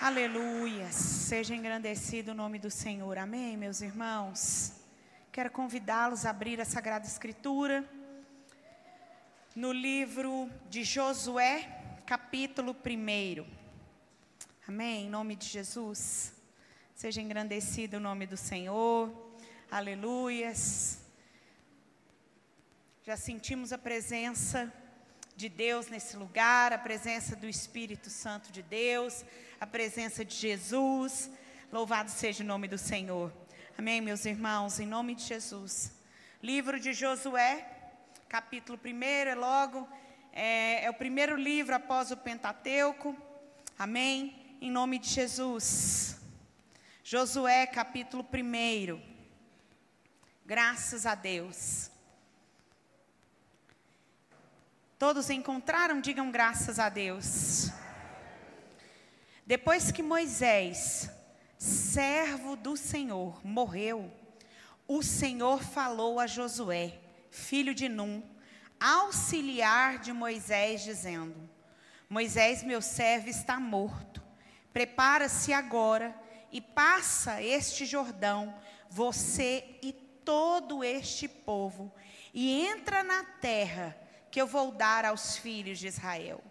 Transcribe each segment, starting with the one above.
Aleluia, seja engrandecido o nome do Senhor, amém, meus irmãos? Quero convidá-los a abrir a Sagrada Escritura, no livro de Josué, capítulo 1, amém, em nome de Jesus, seja engrandecido o nome do Senhor, aleluias. Já sentimos a presença de Deus nesse lugar, a presença do Espírito Santo de Deus, a presença de Jesus, louvado seja o nome do Senhor, amém, meus irmãos, em nome de Jesus. Livro de Josué, capítulo 1, é o primeiro livro após o Pentateuco, amém, em nome de Jesus. Josué, capítulo 1, graças a Deus. Todos encontraram? Digam graças a Deus. Depois que Moisés, servo do Senhor, morreu, o Senhor falou a Josué, filho de Num, auxiliar de Moisés, dizendo: Moisés, meu servo, está morto. Prepara-se agora e passa este Jordão, você e todo este povo, e entra na terra que eu vou dar aos filhos de Israel.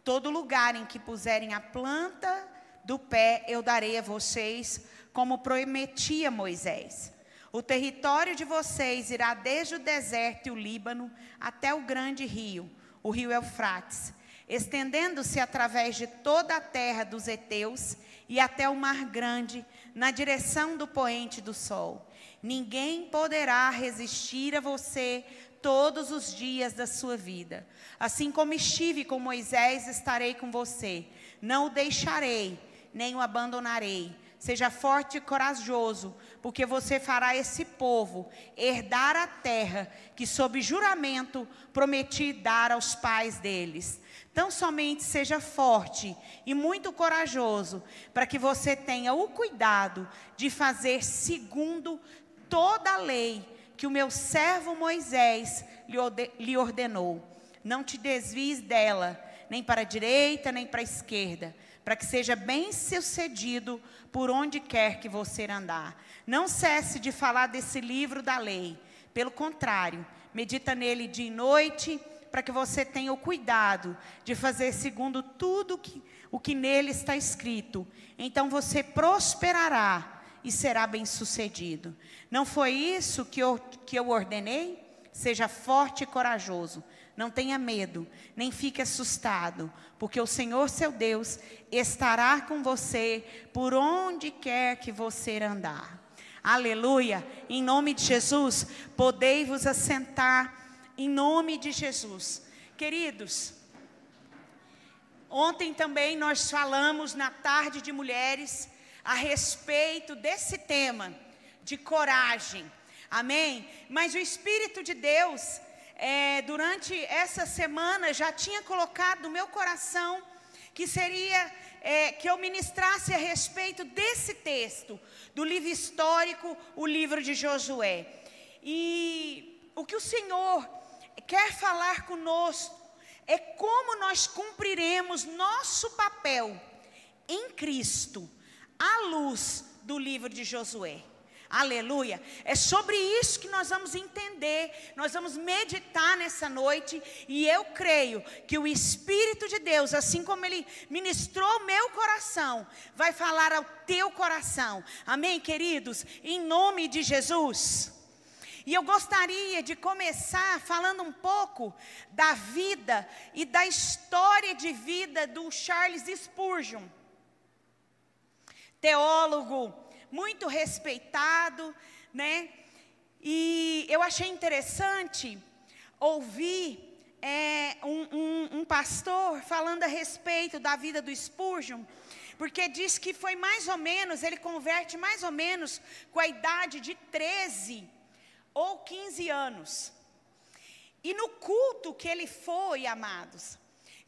Todo lugar em que puserem a planta do pé, eu darei a vocês, como prometi a Moisés. O território de vocês irá desde o deserto e o Líbano até o grande rio, o rio Eufrates, estendendo-se através de toda a terra dos heteus e até o mar grande, na direção do poente do sol. Ninguém poderá resistir a você todos os dias da sua vida. Assim como estive com Moisés, estarei com você. Não o deixarei, nem o abandonarei. Seja forte e corajoso, porque você fará esse povo herdar a terra que sob juramento prometi dar aos pais deles. Tão somente seja forte e muito corajoso, para que você tenha o cuidado de fazer segundo toda a lei que o meu servo Moisés lhe ordenou. Não te desvies dela, nem para a direita, nem para a esquerda, para que seja bem sucedido por onde quer que você andar. Não cesse de falar desse livro da lei. Pelo contrário, medita nele dia e noite, para que você tenha o cuidado de fazer segundo tudo o que nele está escrito. Então você prosperará e será bem-sucedido. Não foi isso que eu ordenei? Seja forte e corajoso. Não tenha medo, nem fique assustado, porque o Senhor, seu Deus, estará com você por onde quer que você andar. Aleluia! Em nome de Jesus, podei-vos assentar, em nome de Jesus. Queridos, ontem também nós falamos na tarde de mulheres a respeito desse tema de coragem, amém? Mas o Espírito de Deus, durante essa semana, já tinha colocado no meu coração que seria que eu ministrasse a respeito desse texto, do livro histórico, o livro de Josué. E o que o Senhor quer falar conosco é como nós cumpriremos nosso papel em Cristo, à luz do livro de Josué. Aleluia. É sobre isso que nós vamos entender, nós vamos meditar nessa noite. E eu creio que o Espírito de Deus, assim como Ele ministrou o meu coração, vai falar ao teu coração. Amém, queridos? Em nome de Jesus. E eu gostaria de começar falando um pouco da vida e da história de vida do Charles Spurgeon, teólogo muito respeitado, né? E eu achei interessante ouvir um pastor falando a respeito da vida do Spurgeon, porque diz que foi mais ou menos, ele converte mais ou menos com a idade de 13 ou 15 anos. E no culto que ele foi, amados,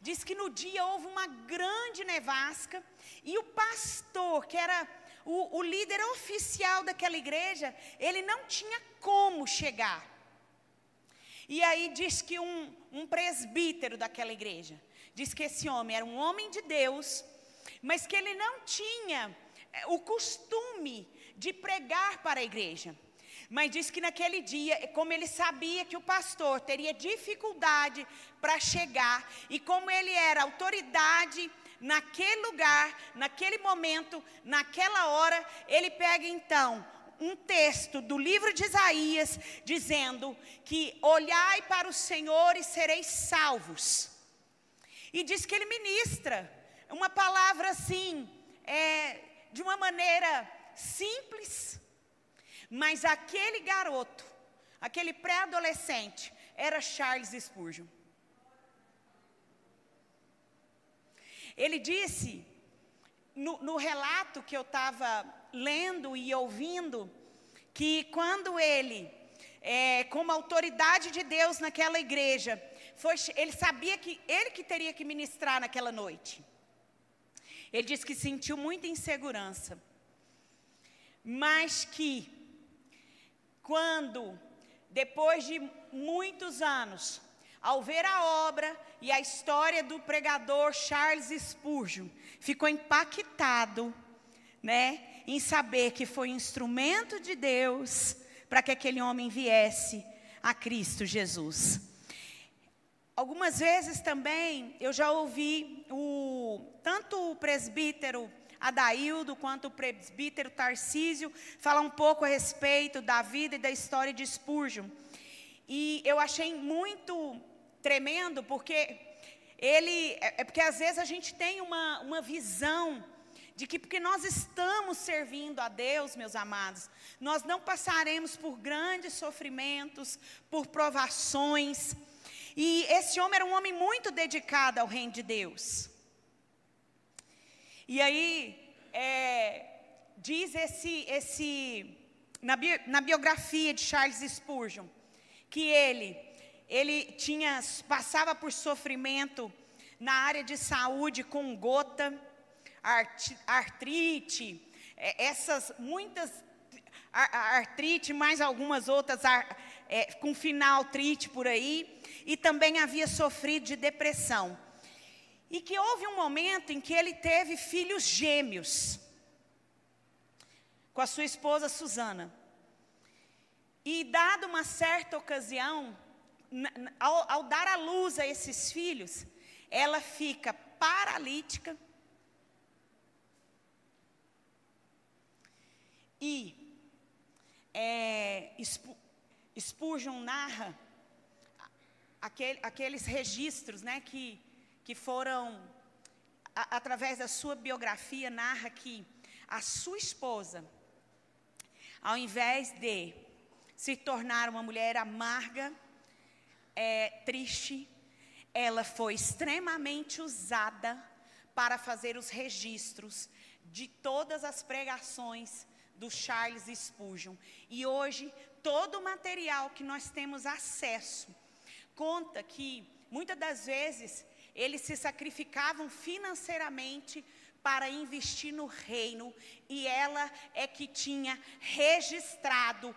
diz que no dia houve uma grande nevasca, e o pastor, que era o líder oficial daquela igreja, ele não tinha como chegar. E aí diz que um presbítero daquela igreja, diz que esse homem era um homem de Deus, mas que ele não tinha o costume de pregar para a igreja. Mas diz que naquele dia, como ele sabia que o pastor teria dificuldade para chegar, e como ele era autoridade naquele lugar, naquele momento, naquela hora, ele pega então um texto do livro de Isaías, dizendo que olhai para o Senhor e sereis salvos. E diz que ele ministra uma palavra assim, de uma maneira simples, mas aquele garoto, aquele pré-adolescente, era Charles Spurgeon. Ele disse, no relato que eu estava lendo e ouvindo, que quando ele, como autoridade de Deus naquela igreja, ele sabia que ele que teria que ministrar naquela noite. Ele disse que sentiu muita insegurança, mas que quando, depois de muitos anos, ao ver a obra e a história do pregador Charles Spurgeon, ficou impactado, né, em saber que foi instrumento de Deus para que aquele homem viesse a Cristo Jesus. Algumas vezes também eu já ouvi tanto o presbítero Adaildo quanto o presbítero Tarcísio falar um pouco a respeito da vida e da história de Spurgeon. E eu achei muito tremendo, porque porque às vezes a gente tem uma visão de que porque nós estamos servindo a Deus, meus amados, nós não passaremos por grandes sofrimentos, por provações. E esse homem era um homem muito dedicado ao reino de Deus. E aí, diz na biografia de Charles Spurgeon, que ele passava por sofrimento na área de saúde com gota, artrite, muitas artrite, mais algumas outras com final trite por aí, e também havia sofrido de depressão. E que houve um momento em que ele teve filhos gêmeos com a sua esposa Susana. E dada uma certa ocasião, ao dar à luz a esses filhos, ela fica paralítica e Spurgeon narra aqueles registros, né, que foram, através da sua biografia, narra que a sua esposa, ao invés de se tornar uma mulher amarga, triste, ela foi extremamente usada para fazer os registros de todas as pregações do Charles Spurgeon. E hoje, todo o material que nós temos acesso conta que, muitas das vezes, eles se sacrificavam financeiramente para investir no reino, e ela é que tinha registrado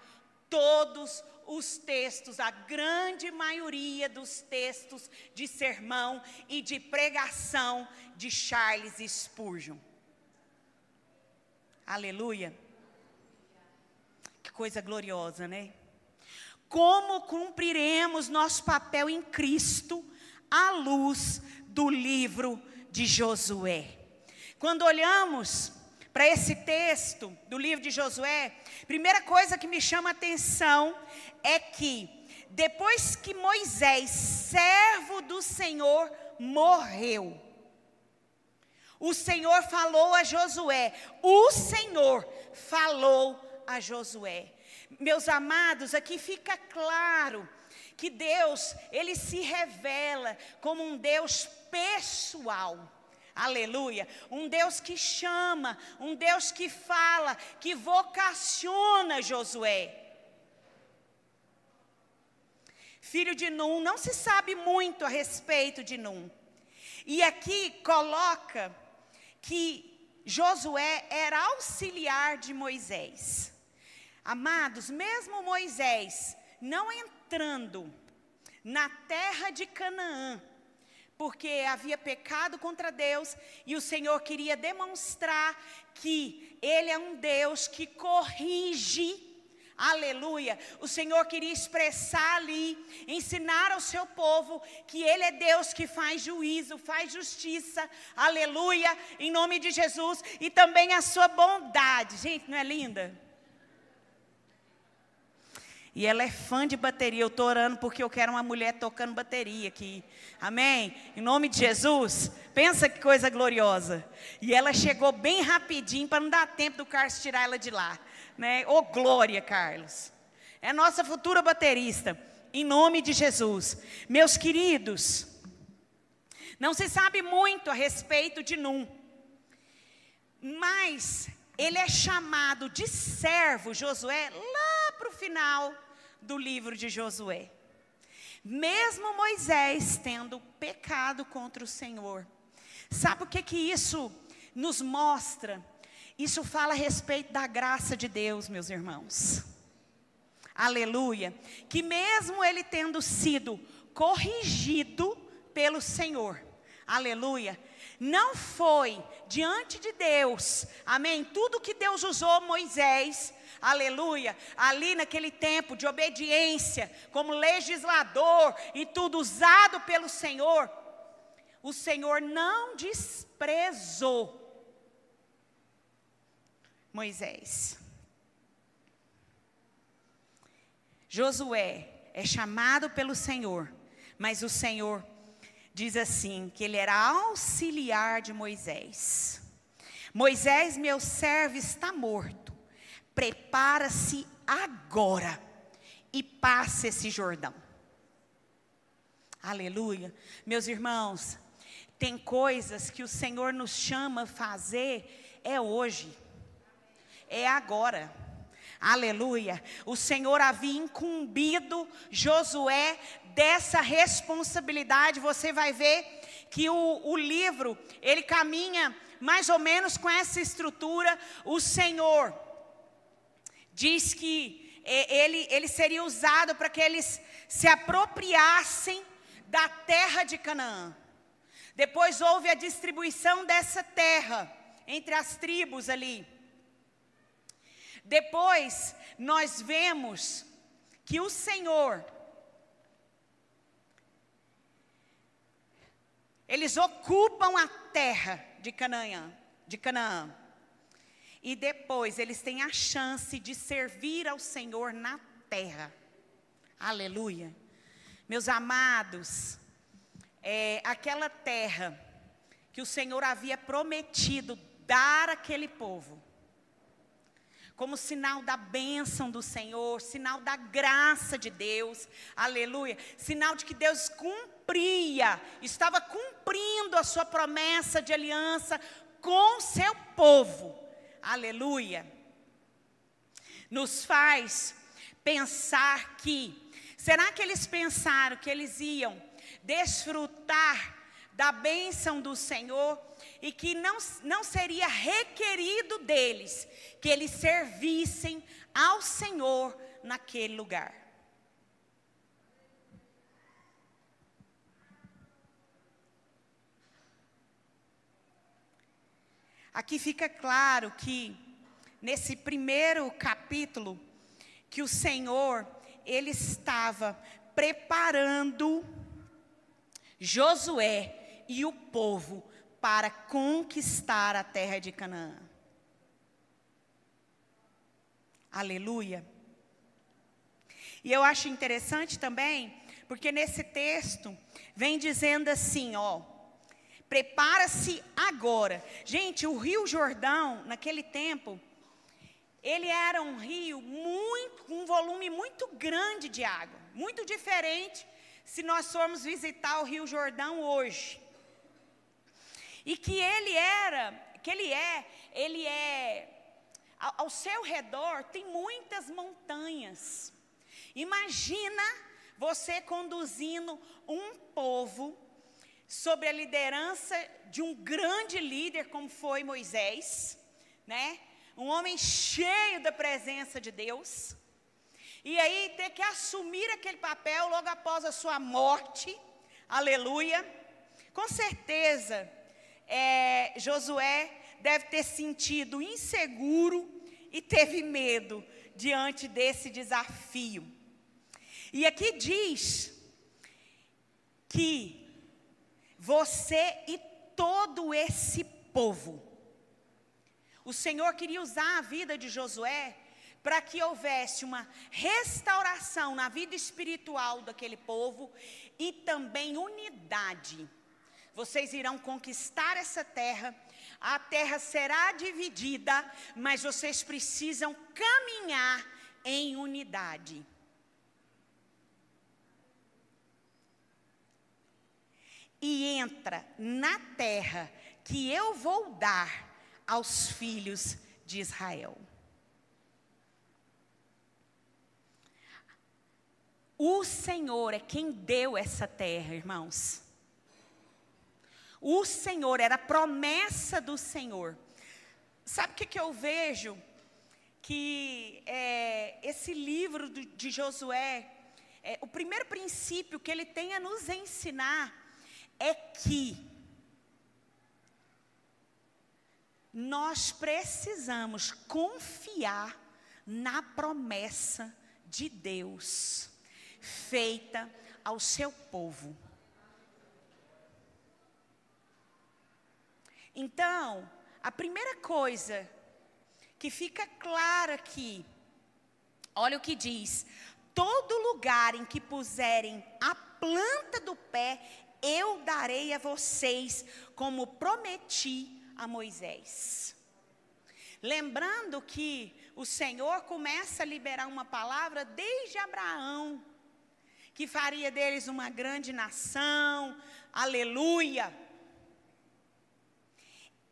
todos os textos, a grande maioria dos textos de sermão e de pregação de Charles Spurgeon. Aleluia! Que coisa gloriosa, né? Como cumpriremos nosso papel em Cristo à luz do livro de Josué? Quando olhamos para esse texto do livro de Josué, primeira coisa que me chama a atenção é que depois que Moisés, servo do Senhor, morreu, o Senhor falou a Josué. O Senhor falou a Josué. Meus amados, aqui fica claro que Deus, Ele se revela como um Deus pessoal. Aleluia. Um Deus que chama, um Deus que fala, que vocaciona Josué. Filho de Num, não se sabe muito a respeito de Num. E aqui coloca que Josué era auxiliar de Moisés. Amados, mesmo Moisés não entrando na terra de Canaã, porque havia pecado contra Deus, e o Senhor queria demonstrar que Ele é um Deus que corrige. Aleluia. O Senhor queria expressar ali, ensinar ao seu povo que Ele é Deus que faz juízo, faz justiça. Aleluia, em nome de Jesus. E também a sua bondade. Gente, não é linda? E ela é fã de bateria. Eu estou orando porque eu quero uma mulher tocando bateria aqui. Amém? Em nome de Jesus. Pensa que coisa gloriosa. E ela chegou bem rapidinho para não dar tempo do Carlos tirar ela de lá. Né? Ô, glória, Carlos. É nossa futura baterista. Em nome de Jesus. Meus queridos, não se sabe muito a respeito de Num. Mas ele é chamado de servo, Josué, lá para o final do livro de Josué. Mesmo Moisés tendo pecado contra o Senhor. Sabe o que isso nos mostra? Isso fala a respeito da graça de Deus, meus irmãos. Aleluia. Que mesmo ele tendo sido corrigido pelo Senhor. Aleluia. Não foi diante de Deus, amém? Tudo que Deus usou Moisés, aleluia, ali naquele tempo de obediência, como legislador e tudo usado pelo Senhor, o Senhor não desprezou Moisés. Josué é chamado pelo Senhor, mas o Senhor diz assim, que ele era auxiliar de Moisés. Moisés, meu servo, está morto. Prepara-se agora e passe esse Jordão. Aleluia. Meus irmãos, tem coisas que o Senhor nos chama a fazer, é hoje. É agora. Aleluia. O Senhor havia incumbido Josué dessa responsabilidade. Você vai ver que o livro, ele caminha mais ou menos com essa estrutura. O Senhor diz que ele seria usado para que eles se apropriassem da terra de Canaã. Depois houve a distribuição dessa terra entre as tribos ali. Depois, nós vemos que o Senhor, eles ocupam a terra de Canaã. E depois, eles têm a chance de servir ao Senhor na terra. Aleluia. Meus amados, aquela terra que o Senhor havia prometido dar àquele povo, como sinal da bênção do Senhor, sinal da graça de Deus, aleluia, sinal de que Deus estava cumprindo a sua promessa de aliança com seu povo, aleluia. Nos faz pensar será que eles pensaram que eles iam desfrutar da bênção do Senhor e que não seria requerido deles que eles servissem ao Senhor naquele lugar? Aqui fica claro que nesse primeiro capítulo que o Senhor, ele estava preparando Josué e o povo para conquistar a terra de Canaã. Aleluia. E eu acho interessante também, porque nesse texto vem dizendo assim, prepara-se agora. Gente, o Rio Jordão, naquele tempo, ele era um rio com um volume muito grande de água, muito diferente se nós formos visitar o Rio Jordão hoje. E que ao seu redor tem muitas montanhas. Imagina você conduzindo um povo sob a liderança de um grande líder como foi Moisés, né? Um homem cheio da presença de Deus. E aí ter que assumir aquele papel logo após a sua morte, aleluia, Com certeza, Josué deve ter sentido inseguro e teve medo diante desse desafio. E aqui diz que você e todo esse povo, o Senhor queria usar a vida de Josué para que houvesse uma restauração na vida espiritual daquele povo e também unidade. Vocês irão conquistar essa terra, a terra será dividida, mas vocês precisam caminhar em unidade. E entra na terra que eu vou dar aos filhos de Israel. O Senhor é quem deu essa terra, irmãos. O Senhor, era a promessa do Senhor. Sabe o que eu vejo? Que esse livro de Josué, o primeiro princípio que ele tem a nos ensinar é que nós precisamos confiar na promessa de Deus feita ao seu povo. Então, a primeira coisa que fica clara aqui, olha o que diz: todo lugar em que puserem a planta do pé, eu darei a vocês, como prometi a Moisés. Lembrando que o Senhor começa a liberar uma palavra desde Abraão, que faria deles uma grande nação, aleluia.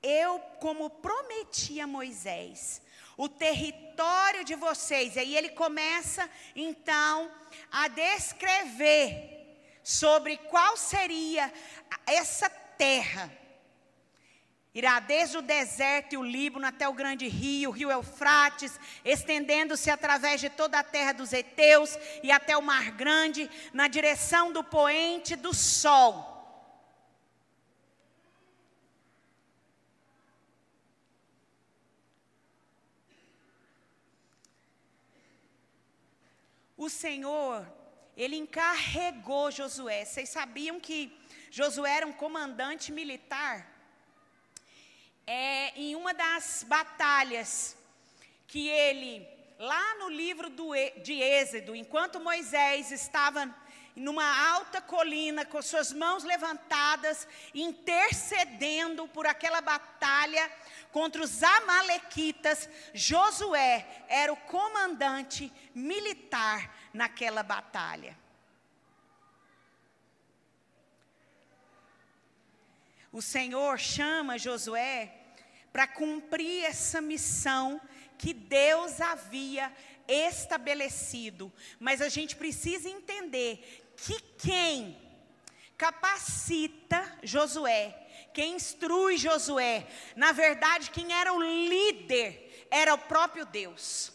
Eu, como prometi a Moisés, o território de vocês, aí ele começa então a descrever sobre qual seria essa terra. Irá desde o deserto e o Líbano até o grande rio, o rio Eufrates, estendendo-se através de toda a terra dos heteus e até o mar grande, na direção do poente do sol. O Senhor, ele encarregou Josué. Vocês sabiam que Josué era um comandante militar? Em uma das batalhas que ele, lá no livro de Êxodo, enquanto Moisés estava numa alta colina com suas mãos levantadas, intercedendo por aquela batalha contra os amalequitas, Josué era o comandante militar naquela batalha. O Senhor chama Josué para cumprir essa missão que Deus havia estabelecido. Mas a gente precisa entender que quem capacita Josué, quem instrui Josué, na verdade quem era o líder, era o próprio Deus.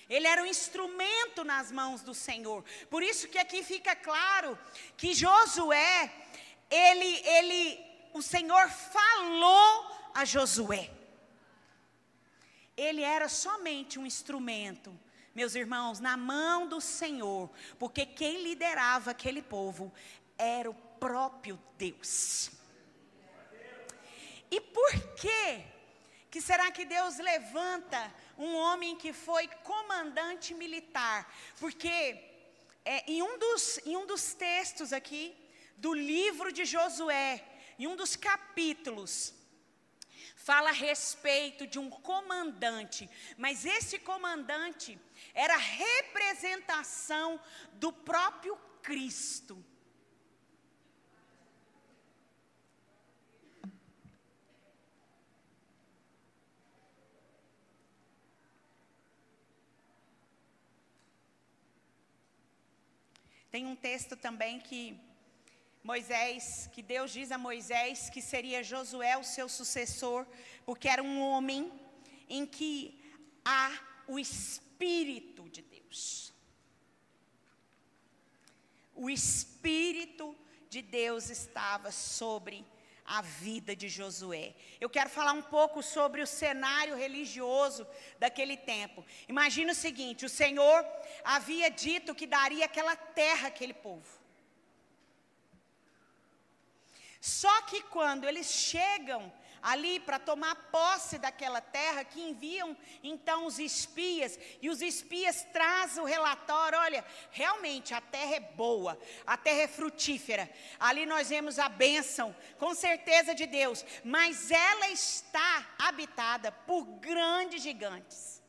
Ele era um instrumento nas mãos do Senhor. Por isso que aqui fica claro que Josué, o Senhor falou a Josué. Ele era somente um instrumento, meus irmãos, na mão do Senhor, porque quem liderava aquele povo era o próprio Deus. E por que será que Deus levanta um homem que foi comandante militar? Porque em um dos textos aqui do livro de Josué, em um dos capítulos, fala a respeito de um comandante, mas esse comandante era a representação do próprio Cristo. Tem um texto também que Deus diz a Moisés que seria Josué o seu sucessor, porque era um homem em que há o Espírito de Deus. O Espírito de Deus estava sobre a vida de Josué. Eu quero falar um pouco sobre o cenário religioso daquele tempo. Imagina o seguinte: o Senhor havia dito que daria aquela terra àquele povo. Só que quando eles chegam ali para tomar posse daquela terra, que enviam então os espias, e os espias trazem o relatório: olha, realmente a terra é boa, a terra é frutífera, ali nós vemos a bênção, com certeza de Deus, mas ela está habitada por grandes gigantes.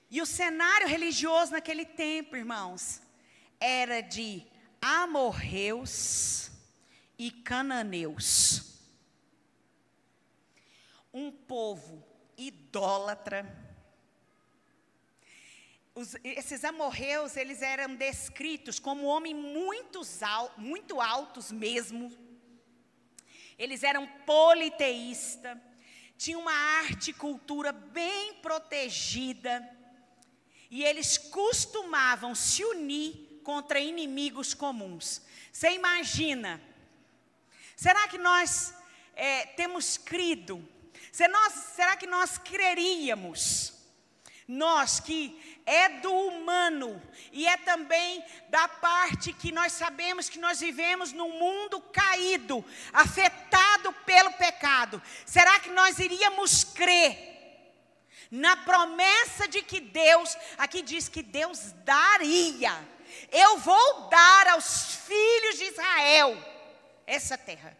E o cenário religioso naquele tempo, irmãos, era de amorreus e cananeus. Um povo idólatra. Esses amorreus, eles eram descritos como homens muito altos mesmo. Eles eram politeístas, tinham uma arte e cultura bem protegida, e eles costumavam se unir contra inimigos comuns. Você imagina? Será que nós temos crido? Será que nós creríamos? Nós que é do humano e é também da parte que nós sabemos que nós vivemos num mundo caído, afetado pelo pecado. Será que nós iríamos crer na promessa de que Deus, aqui diz que Deus daria: eu vou dar aos filhos de Israel essa terra.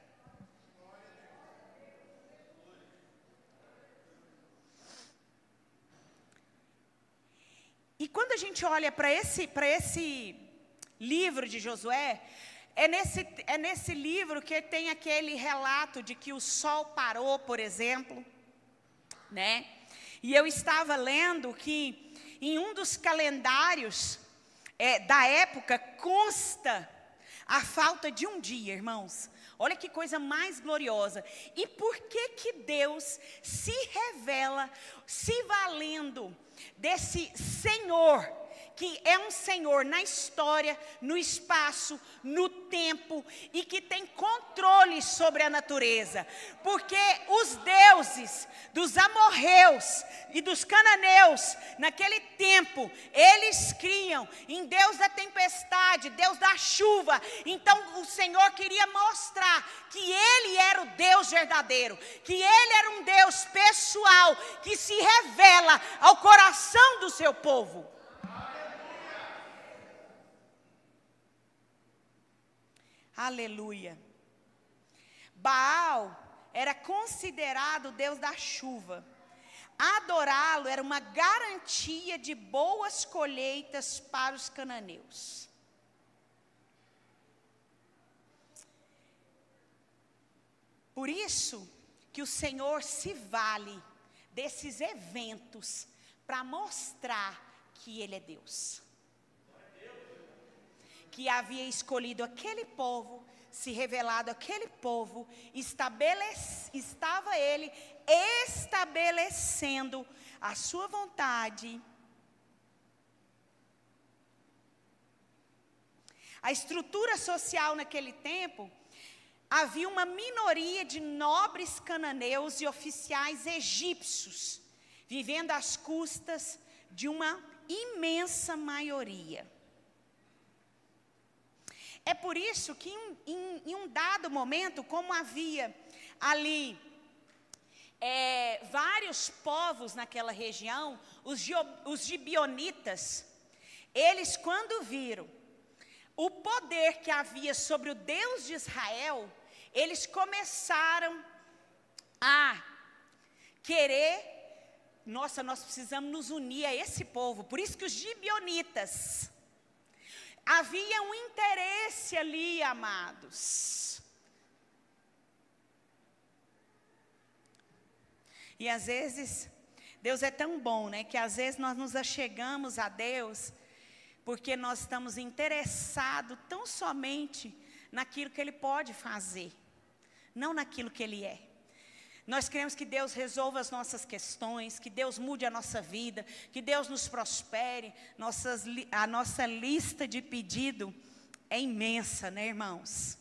E quando a gente olha para esse livro de Josué, é nesse livro que tem aquele relato de que o sol parou, por exemplo, né? E eu estava lendo que em um dos calendários da época consta a falta de um dia, irmãos. Olha que coisa mais gloriosa. E por que Deus se revela, se valendo desse Senhor, que é um Senhor na história, no espaço, no tempo, e que tem controle sobre a natureza? Porque os deuses dos amorreus e dos cananeus, naquele tempo, eles criam em Deus da tempestade, Deus da chuva. Então o Senhor queria mostrar que Ele era o Deus verdadeiro, que Ele era um Deus pessoal, que se revela ao coração do seu povo. Aleluia. Baal era considerado o Deus da chuva. Adorá-lo era uma garantia de boas colheitas para os cananeus. Por isso que o Senhor se vale desses eventos para mostrar que Ele é Deus. Que havia escolhido aquele povo, se revelado aquele povo, estava Ele estabelecendo a sua vontade. A estrutura social naquele tempo, havia uma minoria de nobres cananeus e oficiais egípcios, vivendo às custas de uma imensa maioria. É por isso que em um dado momento, como havia ali vários povos naquela região, os gibeonitas, eles quando viram o poder que havia sobre o Deus de Israel, eles começaram a querer: nossa, nós precisamos nos unir a esse povo. Por isso que os gibeonitas, havia um interesse ali, amados. E às vezes, Deus é tão bom, né? Que às vezes nós nos achegamos a Deus porque nós estamos interessados tão somente naquilo que Ele pode fazer, não naquilo que Ele é. Nós queremos que Deus resolva as nossas questões, que Deus mude a nossa vida, que Deus nos prospere. A nossa lista de pedido é imensa, né, irmãos?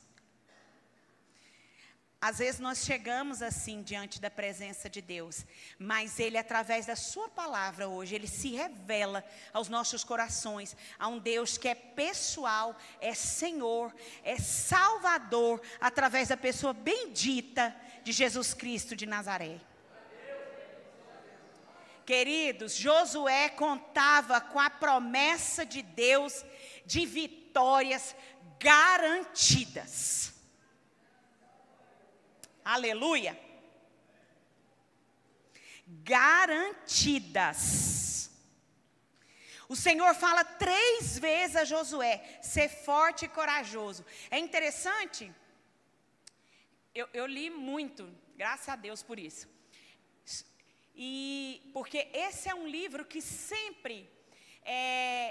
Às vezes nós chegamos assim diante da presença de Deus, mas Ele, através da sua palavra hoje, Ele se revela aos nossos corações, a um Deus que é pessoal, é Senhor, é Salvador, através da pessoa bendita de Jesus Cristo de Nazaré. Queridos, Josué contava com a promessa de Deus de vitórias garantidas. Aleluia. Garantidas. O Senhor fala 3 vezes a Josué: ser forte e corajoso. É interessante, eu li muito, graças a Deus por isso. E porque esse é um livro que sempre,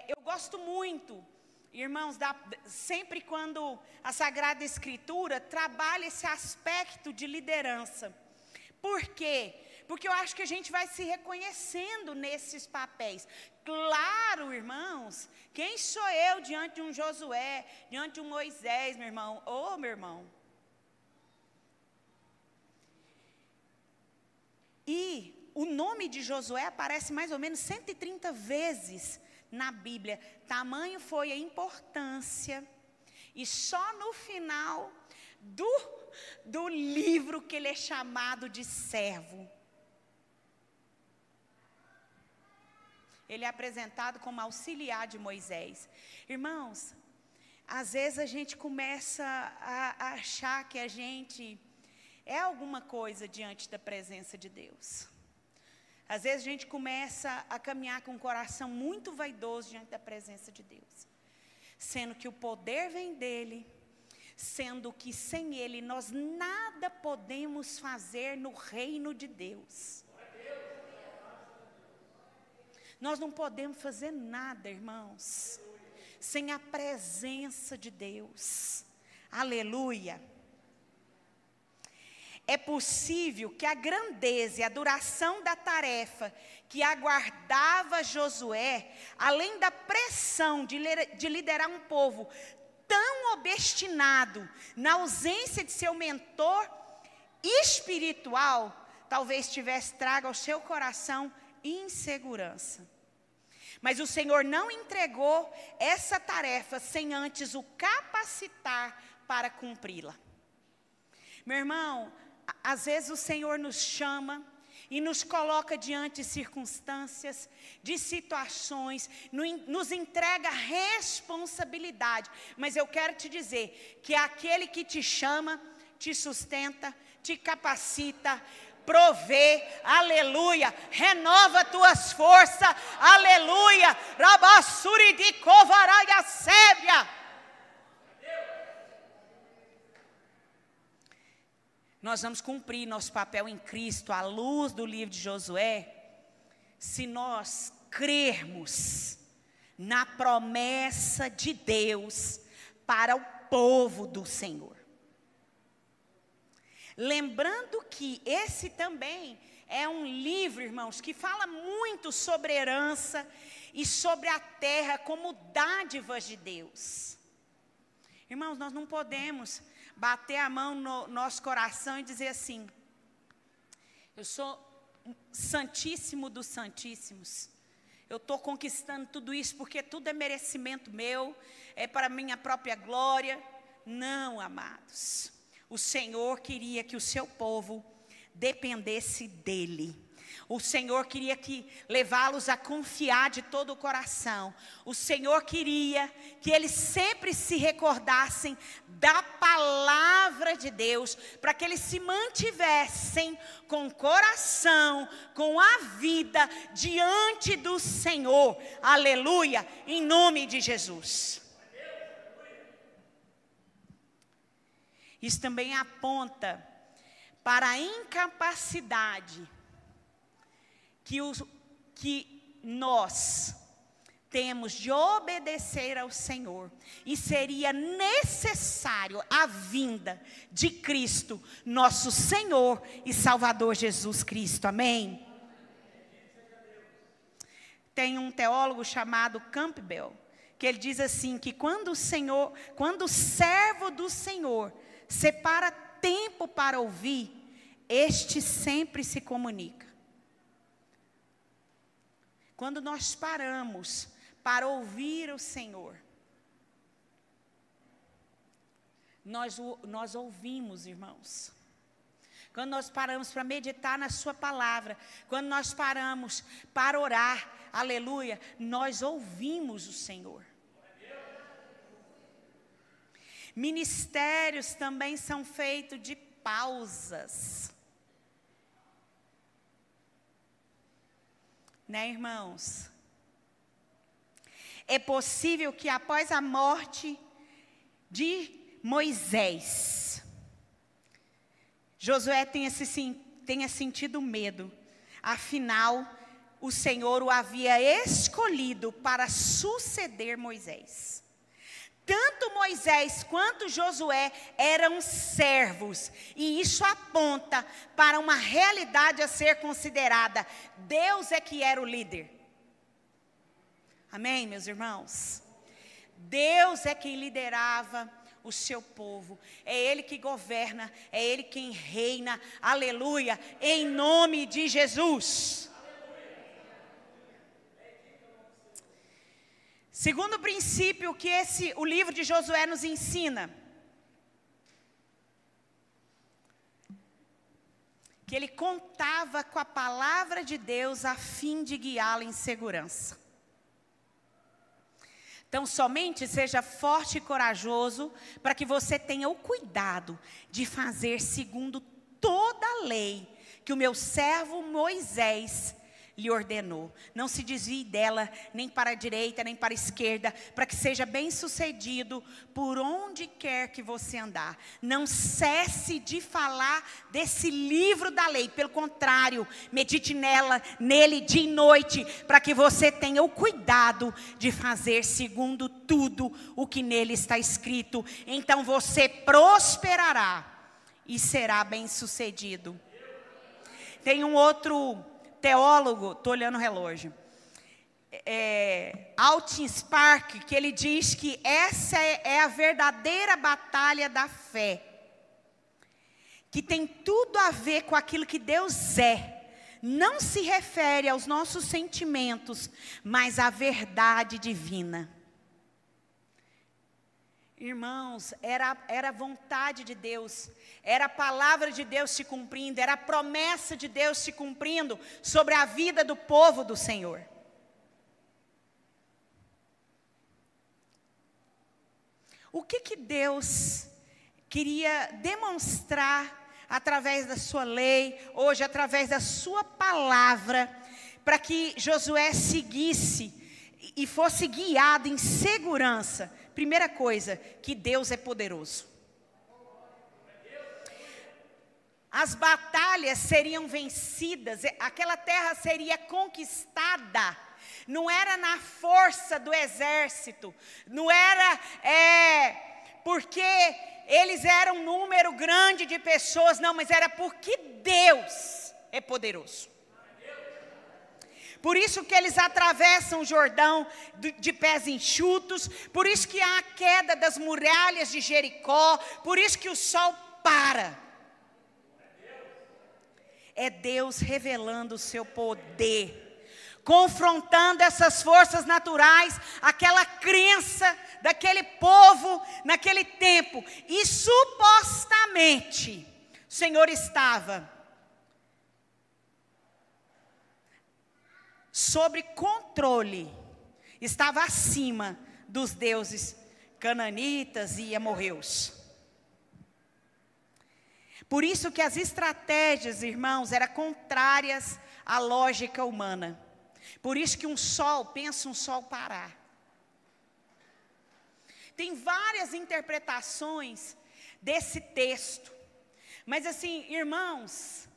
eu gosto muito. Irmãos, sempre quando a Sagrada Escritura trabalha esse aspecto de liderança. Por quê? Porque eu acho que a gente vai se reconhecendo nesses papéis. Claro, irmãos, quem sou eu diante de um Josué, diante de um Moisés, meu irmão? Ô, meu irmão. E o nome de Josué aparece mais ou menos 130 vezes na Bíblia. Tamanho foi a importância. E só no final do livro que ele é chamado de servo. Ele é apresentado como auxiliar de Moisés. Irmãos, às vezes a gente começa a achar que a gente é alguma coisa diante da presença de Deus. Às vezes a gente começa a caminhar com um coração muito vaidoso diante da presença de Deus. Sendo que o poder vem dEle, sendo que sem Ele nós nada podemos fazer no reino de Deus. Nós não podemos fazer nada, irmãos, sem a presença de Deus. Aleluia. É possível que a grandeza e a duração da tarefa que aguardava Josué, além da pressão de liderar um povo tão obstinado, na ausência de seu mentor espiritual, talvez tivesse trago ao seu coração insegurança. Mas o Senhor não entregou essa tarefa sem antes o capacitar para cumpri-la. Meu irmão, às vezes o Senhor nos chama e nos coloca diante de circunstâncias, de situações, nos entrega responsabilidade. Mas eu quero te dizer que aquele que te chama, te sustenta, te capacita, provê, aleluia, renova tuas forças, aleluia, rabassuri de covaraia sébia. Nós vamos cumprir nosso papel em Cristo, à luz do livro de Josué, se nós crermos na promessa de Deus para o povo do Senhor. Lembrando que esse também é um livro, irmãos, que fala muito sobre herança e sobre a terra como dádivas de Deus. Irmãos, nós não podemos bater a mão no nosso coração e dizer assim: eu sou santíssimo dos santíssimos, eu estou conquistando tudo isso porque tudo é merecimento meu, é para minha própria glória. Não, amados, o Senhor queria que o seu povo dependesse dEle. O Senhor queria levá-los a confiar de todo o coração. O Senhor queria que eles sempre se recordassem da palavra de Deus, para que eles se mantivessem com o coração, com a vida diante do Senhor. Aleluia, em nome de Jesus. Isso também aponta para a incapacidade que nós temos de obedecer ao Senhor, e seria necessário a vinda de Cristo, nosso Senhor e Salvador Jesus Cristo, amém? Tem um teólogo chamado Campbell, que ele diz assim, que quando o servo do Senhor separa tempo para ouvir, este sempre se comunica. Quando nós paramos para ouvir o Senhor, nós ouvimos, irmãos. Quando nós paramos para meditar na sua palavra, quando nós paramos para orar, aleluia, nós ouvimos o Senhor. Ministérios também são feitos de pausas. Né, irmãos? É possível que após a morte de Moisés, Josué tenha sentido medo. Afinal, o Senhor o havia escolhido para suceder Moisés. Tanto Moisés quanto Josué eram servos, e isso aponta para uma realidade a ser considerada. Deus é que era o líder. Amém, meus irmãos? Deus é quem liderava o seu povo, é Ele que governa, é Ele quem reina, aleluia, em nome de Jesus. Segundo princípio que o livro de Josué nos ensina, que ele contava com a palavra de Deus a fim de guiá-lo em segurança. Então, somente seja forte e corajoso para que você tenha o cuidado de fazer segundo toda a lei que o meu servo Moisés lhe ordenou. Não se desvie dela, nem para a direita, nem para a esquerda, para que seja bem sucedido por onde quer que você andar. Não cesse de falar desse livro da lei. Pelo contrário, medite nele dia e noite, para que você tenha o cuidado de fazer segundo tudo o que nele está escrito. Então você prosperará e será bem sucedido. Tem um outro teólogo, estou olhando o relógio, Altin Spark, que ele diz que essa é a verdadeira batalha da fé, que tem tudo a ver com aquilo que Deus é. Não se refere aos nossos sentimentos, mas à verdade divina. Irmãos, era a vontade de Deus, era a palavra de Deus se cumprindo, era a promessa de Deus se cumprindo sobre a vida do povo do Senhor. O que Deus queria demonstrar através da sua lei, hoje através da sua palavra, para que Josué seguisse e fosse guiado em segurança? Primeira coisa, que Deus é poderoso. As batalhas seriam vencidas, aquela terra seria conquistada. Não era na força do exército, não era porque eles eram um número grande de pessoas, não, mas era porque Deus é poderoso. Por isso que eles atravessam o Jordão de pés enxutos, por isso que há a queda das muralhas de Jericó, por isso que o sol para. É Deus revelando o seu poder, confrontando essas forças naturais, aquela crença daquele povo naquele tempo. E supostamente o Senhor estava sobre controle, estava acima dos deuses cananitas e amorreus. Por isso que as estratégias, irmãos, eram contrárias à lógica humana. Por isso que um sol parar. Tem várias interpretações desse texto. Mas assim, irmãos,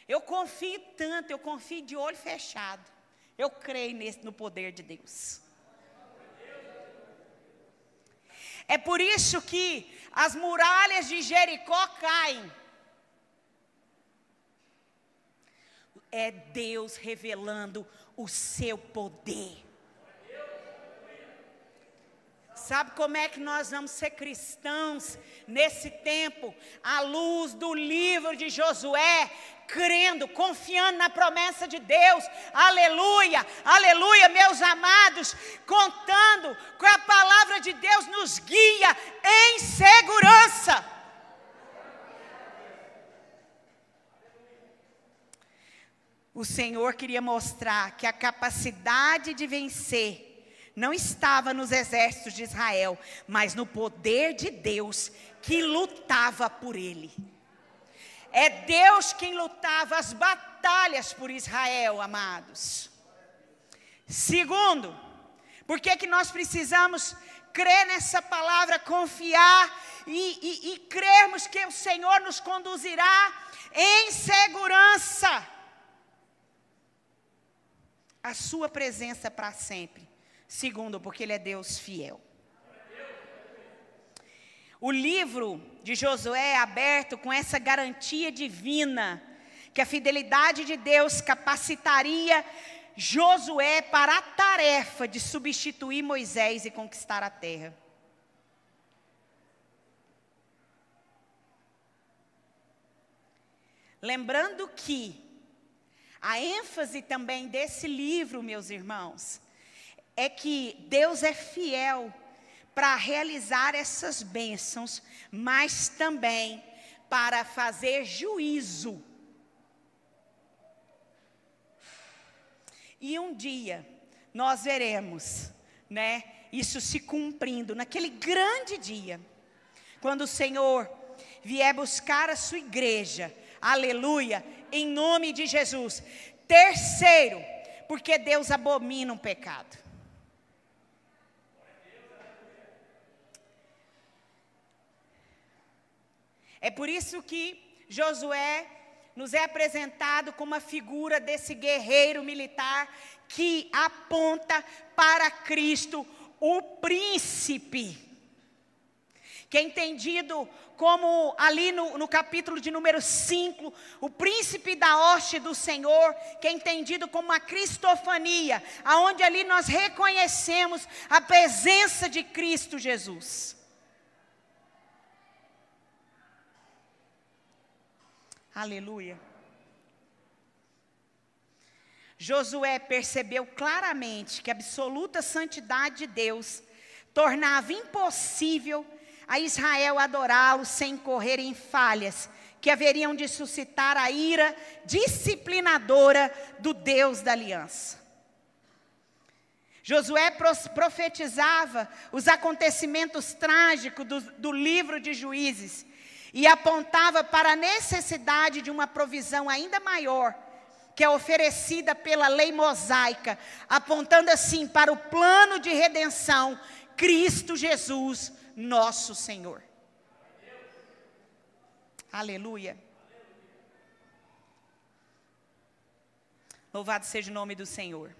eu confio tanto, eu confio de olho fechado. Eu creio no poder de Deus. É por isso que as muralhas de Jericó caem. É Deus revelando o seu poder. Sabe como é que nós vamos ser cristãos nesse tempo? À luz do livro de Josué, crendo, confiando na promessa de Deus. Aleluia, aleluia, meus amados, contando que a palavra de Deus nos guia em segurança. O Senhor queria mostrar que a capacidade de vencer não estava nos exércitos de Israel, mas no poder de Deus que lutava por ele. É Deus quem lutava as batalhas por Israel, amados. Segundo, por que nós precisamos crer nessa palavra, confiar e crermos que o Senhor nos conduzirá em segurança? A sua presença para sempre. Segundo, porque Ele é Deus fiel. O livro de Josué é aberto com essa garantia divina, que a fidelidade de Deus capacitaria Josué para a tarefa de substituir Moisés e conquistar a terra. Lembrando que a ênfase também desse livro, meus irmãos, é que Deus é fiel para realizar essas bênçãos, mas também para fazer juízo. E um dia nós veremos, né, isso se cumprindo naquele grande dia, quando o Senhor vier buscar a sua igreja. Aleluia, em nome de Jesus. Terceiro, porque Deus abomina o pecado. É por isso que Josué nos é apresentado como a figura desse guerreiro militar que aponta para Cristo, o príncipe, que é entendido como ali no capítulo de número 5, o príncipe da hoste do Senhor, que é entendido como uma cristofania, aonde ali nós reconhecemos a presença de Cristo Jesus. Aleluia. Josué percebeu claramente que a absoluta santidade de Deus tornava impossível a Israel adorá-lo sem incorrer em falhas que haveriam de suscitar a ira disciplinadora do Deus da aliança. Josué profetizava os acontecimentos trágicos do livro de Juízes e apontava para a necessidade de uma provisão ainda maior, que é oferecida pela lei mosaica, apontando assim para o plano de redenção, Cristo Jesus, nosso Senhor. Aleluia. Louvado seja o nome do Senhor.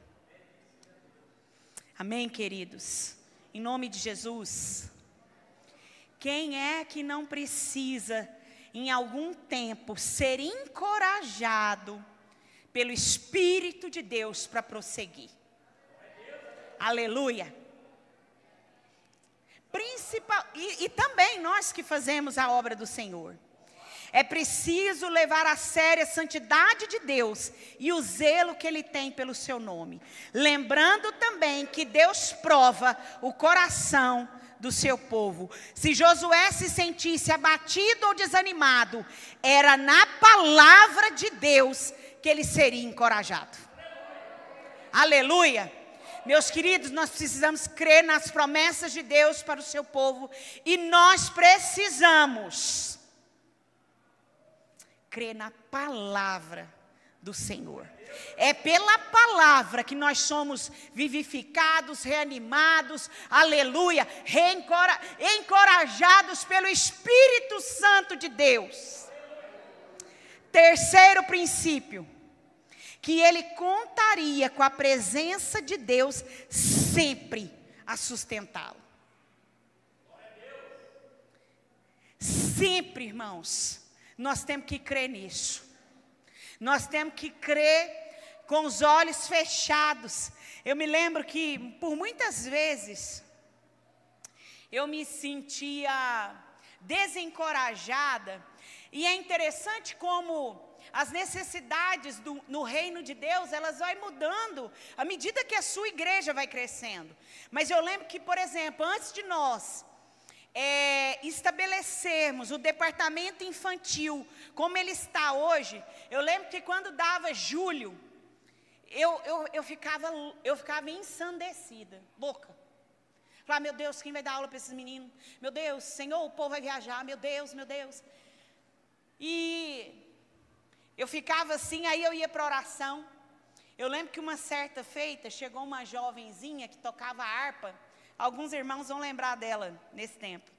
Amém, queridos? Em nome de Jesus. Quem é que não precisa, em algum tempo, ser encorajado pelo Espírito de Deus para prosseguir? Aleluia. E também nós que fazemos a obra do Senhor. É preciso levar a sério a santidade de Deus e o zelo que Ele tem pelo seu nome. Lembrando também que Deus prova o coração do seu povo. Se Josué se sentisse abatido ou desanimado, era na palavra de Deus que ele seria encorajado. Aleluia. Meus queridos, nós precisamos crer nas promessas de Deus para o seu povo e nós precisamos crer na palavra do Senhor. É pela palavra que nós somos vivificados, reanimados, aleluia, encorajados pelo Espírito Santo de Deus. Terceiro princípio, que ele contaria com a presença de Deus sempre a sustentá-lo. sempre, irmãos, nós temos que crer nisso. Nós temos que crer com os olhos fechados. Eu me lembro que, por muitas vezes, eu me sentia desencorajada. E é interessante como as necessidades no reino de Deus, elas vão mudando à medida que a sua igreja vai crescendo. Mas eu lembro que, por exemplo, antes de nós estabelecermos o departamento infantil como ele está hoje, eu lembro que quando dava julho, eu ficava ensandecida, louca. Falava, meu Deus, quem vai dar aula para esses meninos? Meu Deus, Senhor, o povo vai viajar, meu Deus, meu Deus. E eu ficava assim, aí eu ia para a oração. Eu lembro que uma certa feita, chegou uma jovenzinha que tocava harpa. Alguns irmãos vão lembrar dela nesse tempo.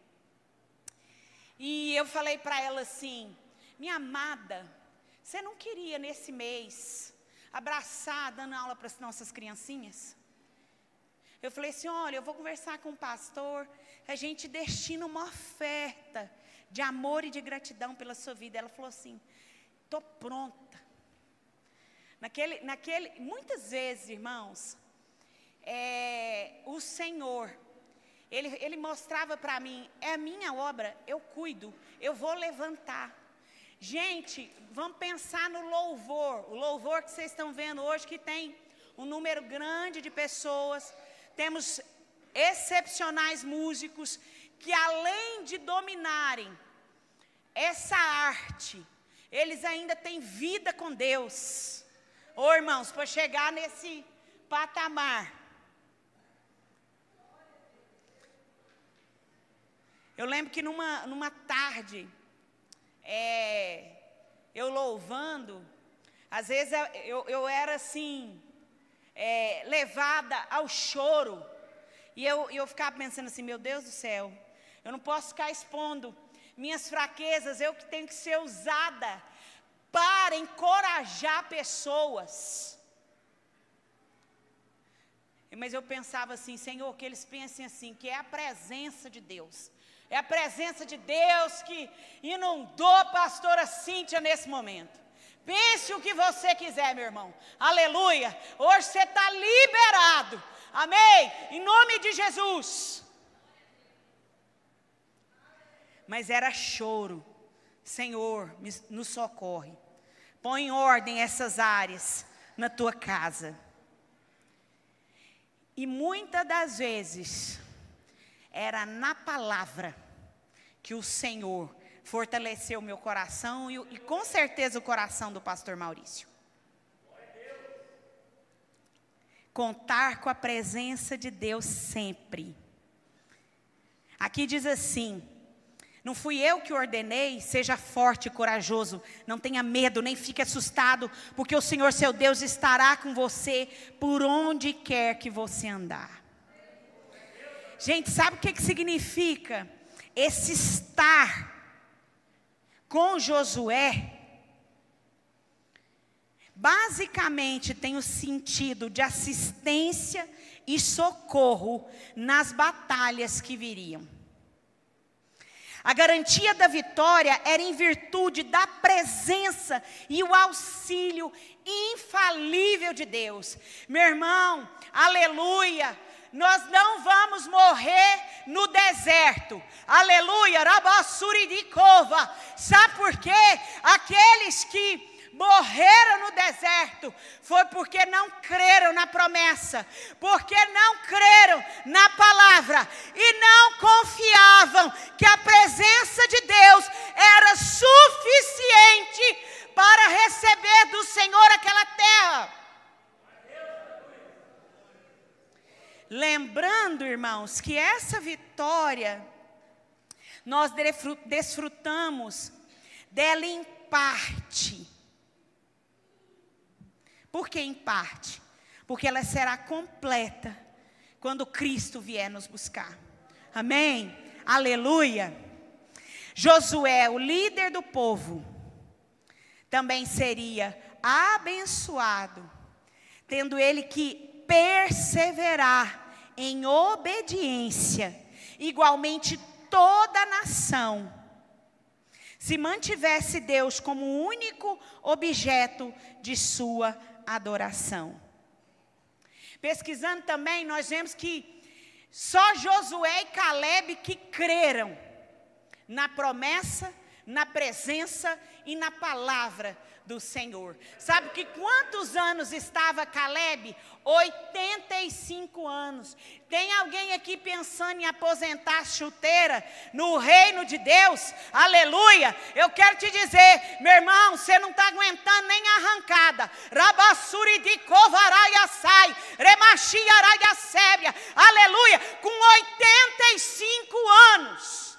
E eu falei para ela assim, minha amada, você não queria nesse mês abraçar, dando aula para as nossas criancinhas? Eu falei assim, olha, eu vou conversar com o pastor, a gente destina uma oferta de amor e de gratidão pela sua vida. Ela falou assim, estou pronta. Muitas vezes, irmãos, o Senhor, Ele mostrava para mim, é a minha obra, eu cuido, eu vou levantar. Gente, vamos pensar no louvor, o louvor que vocês estão vendo hoje, que tem um número grande de pessoas, temos excepcionais músicos, que além de dominarem essa arte, eles ainda têm vida com Deus. Ô irmãos, para chegar nesse patamar. Eu lembro que numa tarde, eu louvando, às vezes eu era assim, levada ao choro. E eu ficava pensando assim, meu Deus do céu, eu não posso ficar expondo minhas fraquezas, eu que tenho que ser usada para encorajar pessoas. Mas eu pensava assim, Senhor, que eles pensem assim, que é a presença de Deus. É a presença de Deus que inundou a pastora Cíntia nesse momento. Pense o que você quiser, meu irmão. Aleluia. Hoje você está liberado. Amém? Em nome de Jesus. Mas era choro. Senhor, nos socorre. Põe em ordem essas áreas na tua casa. E muitas das vezes, era na palavra que o Senhor fortaleceu o meu coração e com certeza o coração do pastor Maurício. Contar com a presença de Deus sempre. Aqui diz assim, não fui eu que ordenei, seja forte e corajoso, não tenha medo, nem fique assustado, porque o Senhor seu Deus estará com você por onde quer que você andar. Gente, sabe o que significa esse estar com Josué? Basicamente tem o sentido de assistência e socorro nas batalhas que viriam. A garantia da vitória era em virtude da presença e o auxílio infalível de Deus. Meu irmão, aleluia, nós não vamos morrer no deserto. Aleluia, rabassuridicova. Sabe por quê? Aqueles que morreram no deserto foi porque não creram na promessa, porque não creram na palavra e não confiavam que a presença de Deus era suficiente para receber do Senhor aquela terra. Lembrando, irmãos, que essa vitória nós desfrutamos dela em parte. Por que em parte? Porque ela será completa quando Cristo vier nos buscar. Amém? Aleluia. Josué, o líder do povo, também seria abençoado, tendo ele que perseverar em obediência. Igualmente toda a nação se mantivesse Deus como o único objeto de sua adoração. Pesquisando também, nós vemos que só Josué e Caleb que creram na promessa, na presença e na palavra do Senhor. Sabe que quantos anos estava Caleb? 85 anos. Tem alguém aqui pensando em aposentar a chuteira no reino de Deus? Aleluia! Eu quero te dizer, meu irmão, você não está aguentando nem a arrancada. Rabassuri de Kovaraia sai, Remachiaraia sébia. Aleluia! Com 85 anos.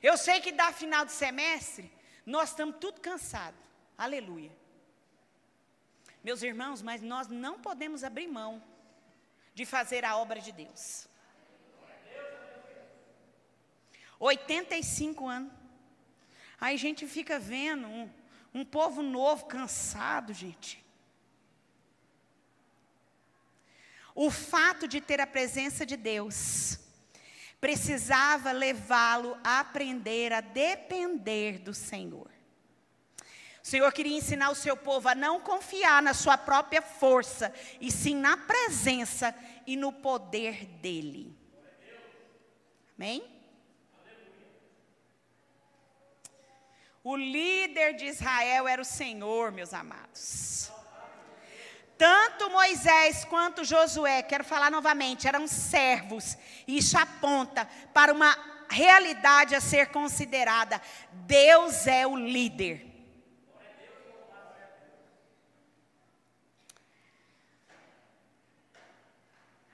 Eu sei que dá final de semestre, nós estamos tudo cansados. Aleluia. Meus irmãos, mas nós não podemos abrir mão de fazer a obra de Deus. 85 anos. Aí a gente fica vendo um povo novo, cansado, gente. O fato de ter a presença de Deus precisava levá-lo a aprender a depender do Senhor. O Senhor queria ensinar o seu povo a não confiar na sua própria força, e sim na presença e no poder dEle. Amém? O líder de Israel era o Senhor, meus amados. Tanto Moisés quanto Josué, quero falar novamente, eram servos. E isso aponta para uma realidade a ser considerada. Deus é o líder.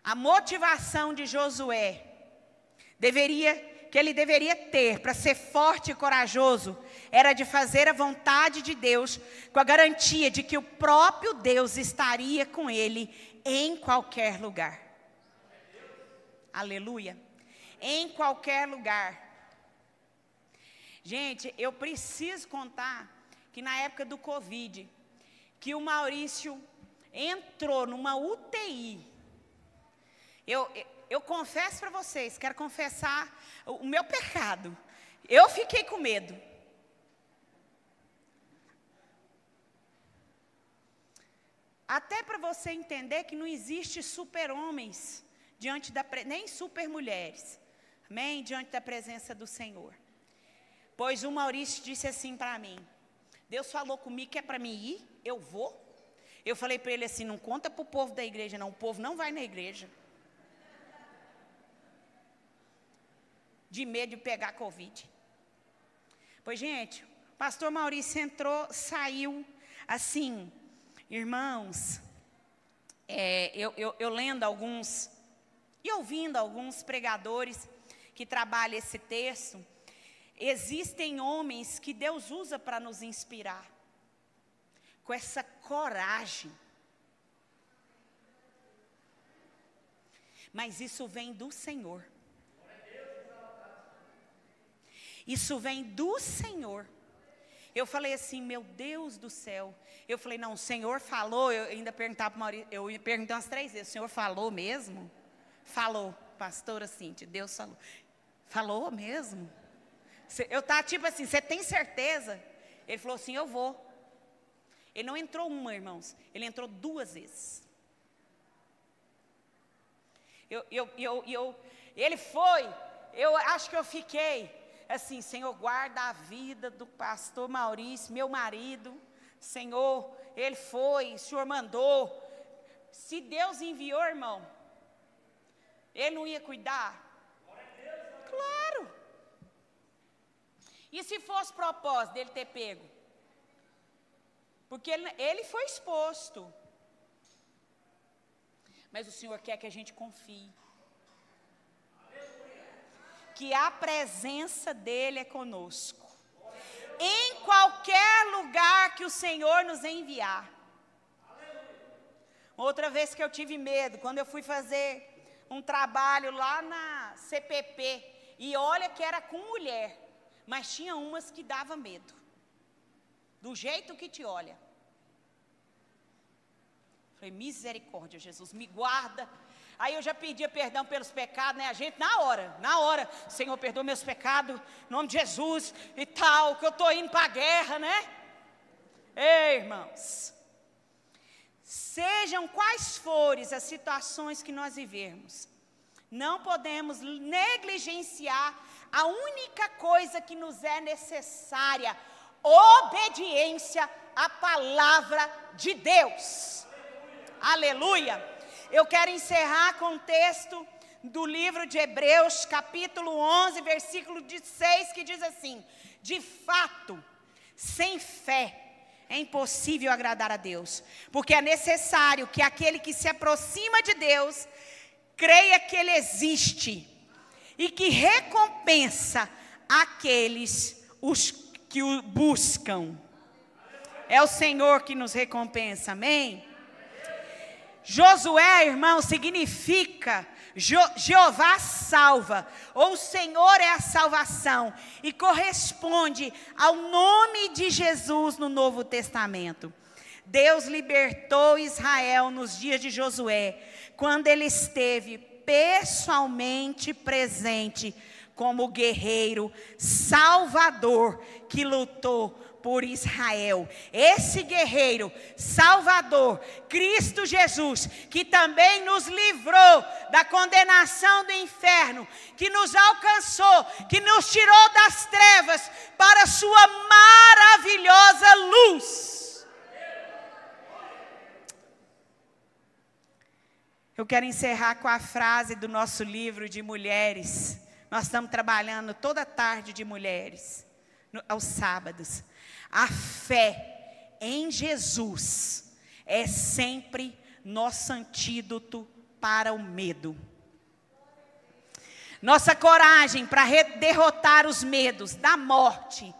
A motivação de Josué que ele deveria ter para ser forte e corajoso era de fazer a vontade de Deus, com a garantia de que o próprio Deus estaria com ele em qualquer lugar. Aleluia. Em qualquer lugar. Gente, eu preciso contar que na época do Covid, que o Maurício entrou numa UTI. Eu confesso para vocês, quero confessar o meu pecado. Eu fiquei com medo. Até para você entender que não existe super-homens nem super-mulheres, amém? Diante da presença do Senhor. Pois o Maurício disse assim para mim: Deus falou comigo que é para mim ir, eu vou. Eu falei para ele assim: não conta para o povo da igreja não, o povo não vai na igreja. De medo de pegar Covid. Pois, gente, o pastor Maurício entrou, saiu, assim, irmãos, eu lendo alguns, e ouvindo alguns pregadores que trabalham esse texto, existem homens que Deus usa para nos inspirar, com essa coragem. Mas isso vem do Senhor. Isso vem do Senhor. Eu falei assim, meu Deus do céu. Eu falei, não, o Senhor falou. Eu ainda perguntava para o Maurício, eu perguntei umas 3 vezes, o Senhor falou mesmo? Falou, pastora Cíntia, Deus falou. Falou mesmo? Eu estava tipo assim, você tem certeza? Ele falou assim, eu vou. Ele não entrou uma, irmãos, ele entrou 2 vezes. Ele foi, eu acho que eu fiquei assim, Senhor, guarda a vida do pastor Maurício, meu marido. Senhor, ele foi, o Senhor mandou. Se Deus enviou, irmão, ele não ia cuidar? Claro. E se fosse propósito dele ter pego? Porque ele foi exposto. Mas o Senhor quer que a gente confie. Que a presença dEle é conosco. Em qualquer lugar que o Senhor nos enviar. Outra vez que eu tive medo, quando eu fui fazer um trabalho lá na CPP, e olha que era com mulher, mas tinha umas que dava medo. Do jeito que te olha. Falei, misericórdia, Jesus, me guarda. Aí eu já pedia perdão pelos pecados, né? A gente na hora, Senhor, perdoa meus pecados, em nome de Jesus e tal, que eu estou indo para a guerra, né? Ei, irmãos, sejam quais forem as situações que nós vivermos, não podemos negligenciar a única coisa que nos é necessária: obediência à palavra de Deus. Aleluia! Eu quero encerrar com o texto do livro de Hebreus, capítulo 11, versículo 6, que diz assim: de fato, sem fé é impossível agradar a Deus, porque é necessário que aquele que se aproxima de Deus creia que Ele existe e que recompensa aqueles que o buscam. É o Senhor que nos recompensa, amém? Josué, irmão, significa Jeová salva, ou o Senhor é a salvação, e corresponde ao nome de Jesus no Novo Testamento. Deus libertou Israel nos dias de Josué, quando ele esteve pessoalmente presente como guerreiro salvador que lutou por Israel. Esse guerreiro salvador, Cristo Jesus, que também nos livrou da condenação do inferno, que nos alcançou, que nos tirou das trevas para a sua maravilhosa luz. Eu quero encerrar com a frase do nosso livro de mulheres. Nós estamos trabalhando toda tarde de mulheres, aos sábados. A fé em Jesus é sempre nosso antídoto para o medo. Nossa coragem para derrotar os medos da morte,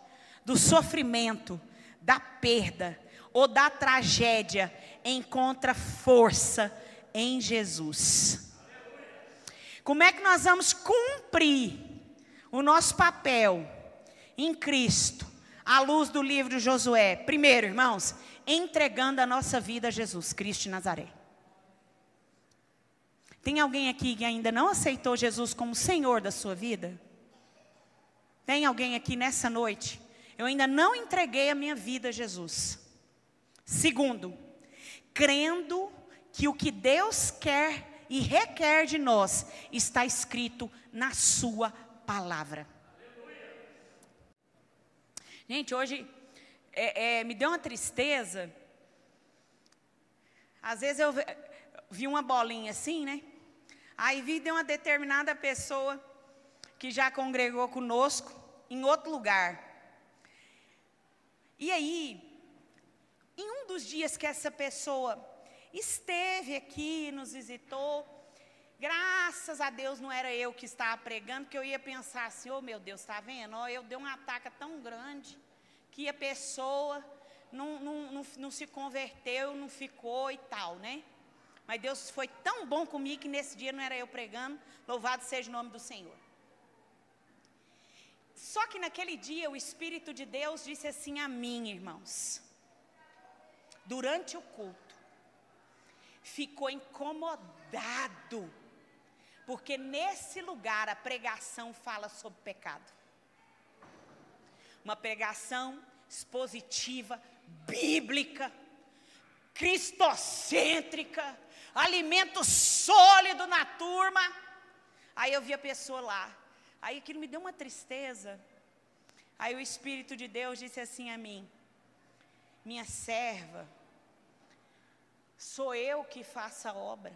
do sofrimento, da perda ou da tragédia encontra força em Jesus. Como é que nós vamos cumprir o nosso papel em Cristo, à luz do livro de Josué? Primeiro, irmãos, entregando a nossa vida a Jesus Cristo de Nazaré. Tem alguém aqui que ainda não aceitou Jesus como Senhor da sua vida? Tem alguém aqui nessa noite? Eu ainda não entreguei a minha vida a Jesus. Segundo, crendo que o que Deus quer e requer de nós está escrito na sua palavra. Gente, hoje me deu uma tristeza. Às vezes eu vi uma bolinha assim, né? Aí vi de uma determinada pessoa que já congregou conosco em outro lugar. E aí, em um dos dias que essa pessoa esteve aqui, nos visitou, graças a Deus não era eu que estava pregando, porque eu ia pensar assim: oh meu Deus, está vendo? Oh, eu dei um ataque tão grande que a pessoa não se converteu, não ficou e tal, né? Mas Deus foi tão bom comigo que nesse dia não era eu pregando, louvado seja o nome do Senhor. Só que naquele dia o Espírito de Deus disse assim a mim, irmãos, durante o culto, ficou incomodado, porque nesse lugar a pregação fala sobre pecado. Uma pregação expositiva, bíblica, cristocêntrica, alimento sólido na turma. Aí eu vi a pessoa lá, aí aquilo me deu uma tristeza. Aí o Espírito de Deus disse assim a mim: minha serva, sou eu que faço a obra.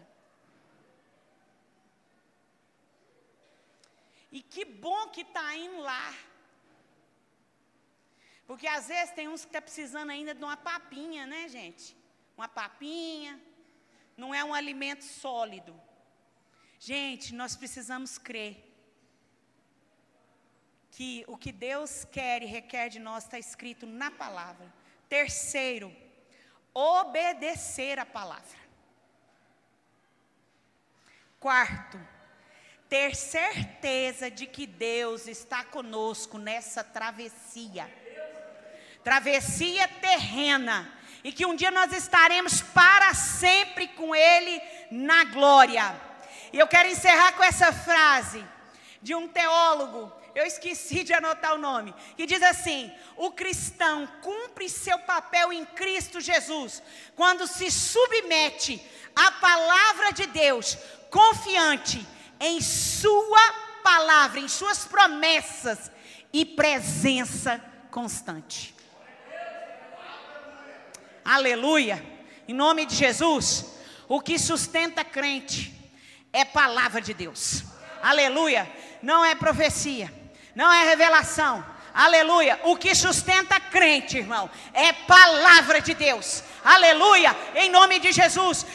E que bom que está indo lá. Porque às vezes tem uns que estão precisando ainda de uma papinha, né, gente? Uma papinha, não é um alimento sólido. Gente, nós precisamos crer que o que Deus quer e requer de nós está escrito na palavra. Terceiro, obedecer a palavra. Quarto, ter certeza de que Deus está conosco nessa travessia. Travessia terrena. E que um dia nós estaremos para sempre com Ele na glória. E eu quero encerrar com essa frase de um teólogo, eu esqueci de anotar o nome, que diz assim: o cristão cumpre seu papel em Cristo Jesus quando se submete à palavra de Deus, confiante em sua palavra, em suas promessas e presença constante. Aleluia! Em nome de Jesus, o que sustenta crente é palavra de Deus. Aleluia! Não é profecia, não é revelação. Aleluia! O que sustenta crente, irmão, é palavra de Deus. Aleluia! Em nome de Jesus.